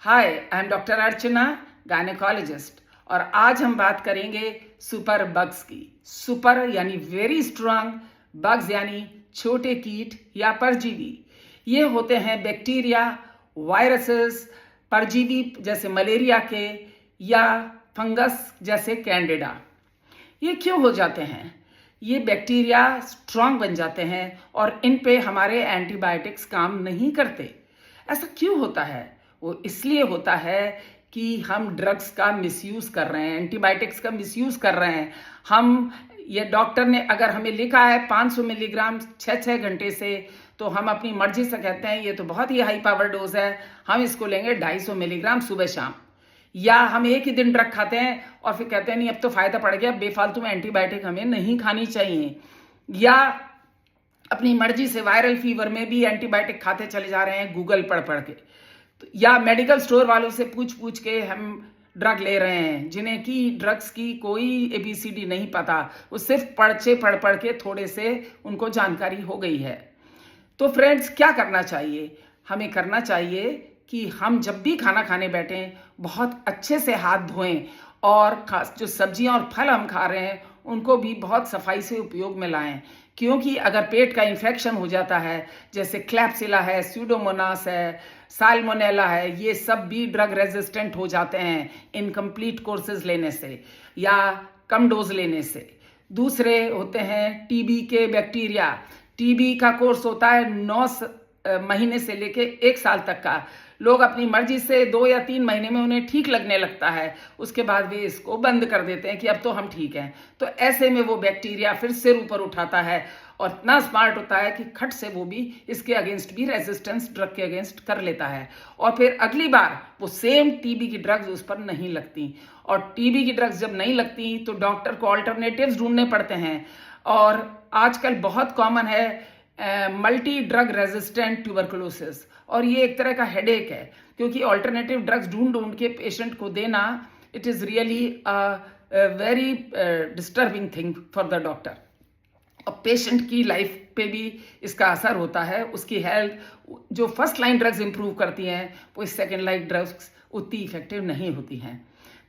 Hi, I am doctor Archana, gynaecologist. और आज हम बात करेंगे सुपर बग्स की। सुपर यानी वेरी स्ट्रांग, बग्स यानी छोटे कीट या परजीवी। ये होते हैं बैक्टीरिया, वायरसेस, परजीवी जैसे मलेरिया के, या फंगस जैसे कैंडिडा। ये क्यों हो जाते हैं? ये बैक्टीरिया स्ट्रांग बन जाते हैं और इन पे हमारे एंटीबायोटिक्स काम नहीं करते। ऐसा क्यों होता है? वो इसलिए होता है कि हम ड्रग्स का मिसयूज कर रहे हैं, एंटीबायोटिक्स का मिसयूज कर रहे हैं। ये डॉक्टर ने अगर हमें लिखा है 500 मिलीग्राम 6 घंटे से, तो हम अपनी मर्जी से कहते हैं ये तो बहुत ही हाई पावर डोज है, हम इसको लेंगे 250 मिलीग्राम सुबह शाम। या हम एक ही दिन ड्रग खाते हैं और फिर कहते हैं नहीं अब तो फायदा पड़ गया, बेफालतू में एंटीबायोटिक हमें नहीं खानी चाहिए। या अपनी मर्जी से वायरल फीवर में भी एंटीबायोटिक खाते चले जा रहे हैं गूगल पढ़ पढ़ के। या मेडिकल स्टोर वालों से पूछ पूछ के हम ड्रग ले रहे हैं, जिन्हें कि ड्रग्स की कोई ABCD नहीं पता, वो सिर्फ पढ़ पढ़ के थोड़े से उनको जानकारी हो गई है। तो फ्रेंड्स, क्या करना चाहिए? हमें करना चाहिए कि हम जब भी खाना खाने बैठें बहुत अच्छे से हाथ धोएं, और खास जो सब्जियां और फल हम खा रहे हैं उनको भी बहुत सफाई से उपयोग में लाएं। क्योंकि अगर पेट का इन्फेक्शन हो जाता है, जैसे क्लैप्सिला है, स्यूडोमोनास है, साल्मोनेला है, ये सब भी ड्रग रेजिस्टेंट हो जाते हैं इनकम्प्लीट कोर्सेज लेने से या कम डोज लेने से। दूसरे होते हैं टीबी के बैक्टीरिया। टीबी का कोर्स होता है 9 महीने से लेके 1 साल तक का। लोग अपनी मर्जी से 2 या 3 महीने में उन्हें ठीक लगने लगता है, उसके बाद वे इसको बंद कर देते हैं कि अब तो हम ठीक हैं। तो ऐसे में वो बैक्टीरिया फिर सिर ऊपर उठाता है और इतना स्मार्ट होता है कि खट से वो भी इसके अगेंस्ट भी रेजिस्टेंस ड्रग के अगेंस्ट कर लेता है, और फिर अगली बार वो सेम टीबी की ड्रग्स उस पर नहीं लगती। और टीबी की ड्रग्स जब नहीं लगती तो डॉक्टर को ऑल्टरनेटिव्स ढूंढने पड़ते हैं। और आजकल बहुत कॉमन है मल्टी ड्रग रेजिस्टेंट ट्यूबरकुलोसिस, और ये एक तरह का हेडेक है, क्योंकि ऑल्टरनेटिव ड्रग्स ढूंढ ढूंढ के पेशेंट को देना, it is really very disturbing thing for the doctor. और पेशेंट की लाइफ पे भी इसका असर होता है, उसकी हेल्थ। जो फर्स्ट लाइन ड्रग्स इंप्रूव करती हैं वो सेकेंड लाइन ड्रग्स उतनी इफेक्टिव नहीं होती हैं।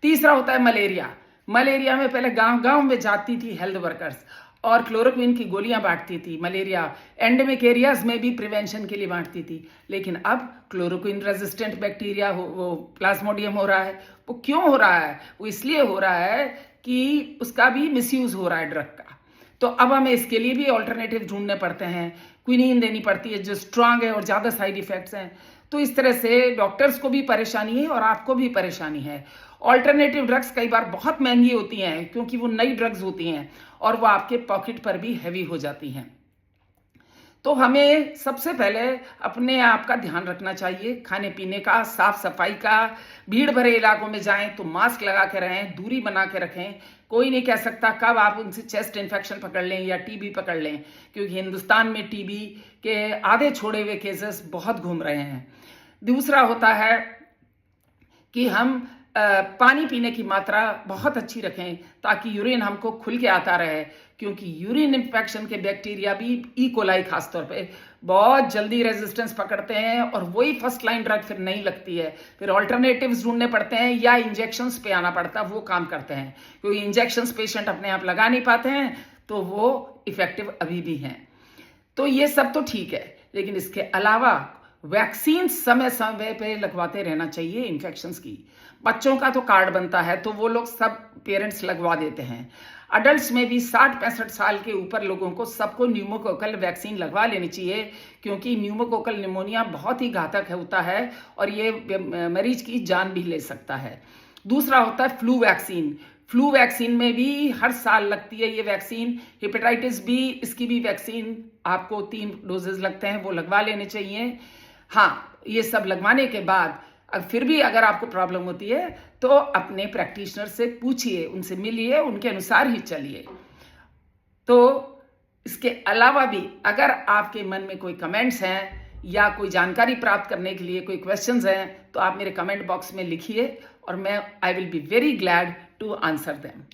तीसरा होता है मलेरिया। मलेरिया में पहले गांव गांव में जाती थी हेल्थ वर्कर्स और क्लोरोक्विन की गोलियां बांटती थी। मलेरिया एंडेमिक एरियाज में भी प्रिवेंशन के लिए बांटती थी, लेकिन अब क्लोरोक्विन रेजिस्टेंट बैक्टीरिया वो प्लाज्मोडियम हो रहा है। वो क्यों हो रहा है? वो इसलिए हो रहा है कि उसका भी मिसयूज हो रहा है ड्रग का। तो अब हमें इसके लिए भी ऑल्टरनेटिव ढूंढने पड़ते हैं, क्विनीन देनी पड़ती है जो स्ट्रांग है और ज़्यादा साइड इफेक्ट्स हैं। तो इस तरह से डॉक्टर्स को भी परेशानी है और आपको भी परेशानी है। ऑल्टरनेटिव ड्रग्स कई बार बहुत महंगी होती हैं, क्योंकि वो नई ड्रग्स होती हैं और वो आपके पॉकेट पर भी हैवी हो जाती हैं। तो हमें सबसे पहले अपने आप का ध्यान रखना चाहिए, खाने पीने का, साफ सफाई का। भीड़ भरे इलाकों में जाएं तो मास्क लगा के रहें, दूरी बना के रखें। कोई नहीं कह सकता कब आप उनसे चेस्ट इन्फेक्शन पकड़ लें या टीबी पकड़ लें, क्योंकि हिंदुस्तान में टीबी के आधे छोड़े हुए केसेस बहुत घूम रहे हैं। दूसरा होता है कि हम पानी पीने की मात्रा बहुत अच्छी रखें, ताकि यूरिन हमको खुल के आता रहे, क्योंकि यूरिन इन्फेक्शन के बैक्टीरिया भी कोलाई खासतौर पे बहुत जल्दी रेजिस्टेंस पकड़ते हैं और वही फर्स्ट लाइन ड्रग फिर नहीं लगती है। फिर ऑल्टरनेटिव्स ढूंढने पड़ते हैं या इंजेक्शंस पे आना पड़ता है, वो काम करते हैं, क्योंकि इंजेक्शंस पेशेंट अपने आप लगा नहीं पाते हैं, तो वो इफेक्टिव अभी भी हैं। तो ये सब तो ठीक है, लेकिन इसके अलावा वैक्सीन समय समय पे लगवाते रहना चाहिए इन्फेक्शंस की। बच्चों का तो कार्ड बनता है तो वो लोग सब पेरेंट्स लगवा देते हैं। अडल्ट्स में भी 60-65 साल के ऊपर लोगों को सबको न्यूमोकोकल वैक्सीन लगवा लेनी चाहिए, क्योंकि न्यूमोकोकल निमोनिया बहुत ही घातक होता है और ये मरीज की जान भी ले सकता है। दूसरा होता है फ्लू वैक्सीन। फ्लू वैक्सीन में भी हर साल लगती है ये वैक्सीन। हेपेटाइटिस बी, इसकी भी वैक्सीन आपको 3 डोजेज लगते हैं, वो लगवा लेने चाहिए। हाँ, ये सब लगवाने के बाद फिर भी अगर आपको प्रॉब्लम होती है तो अपने प्रैक्टिशनर से पूछिए, उनसे मिलिए, उनके अनुसार ही चलिए। तो इसके अलावा भी अगर आपके मन में कोई कमेंट्स हैं या कोई जानकारी प्राप्त करने के लिए कोई क्वेश्चंस हैं, तो आप मेरे कमेंट बॉक्स में लिखिए और I will be very glad to answer them.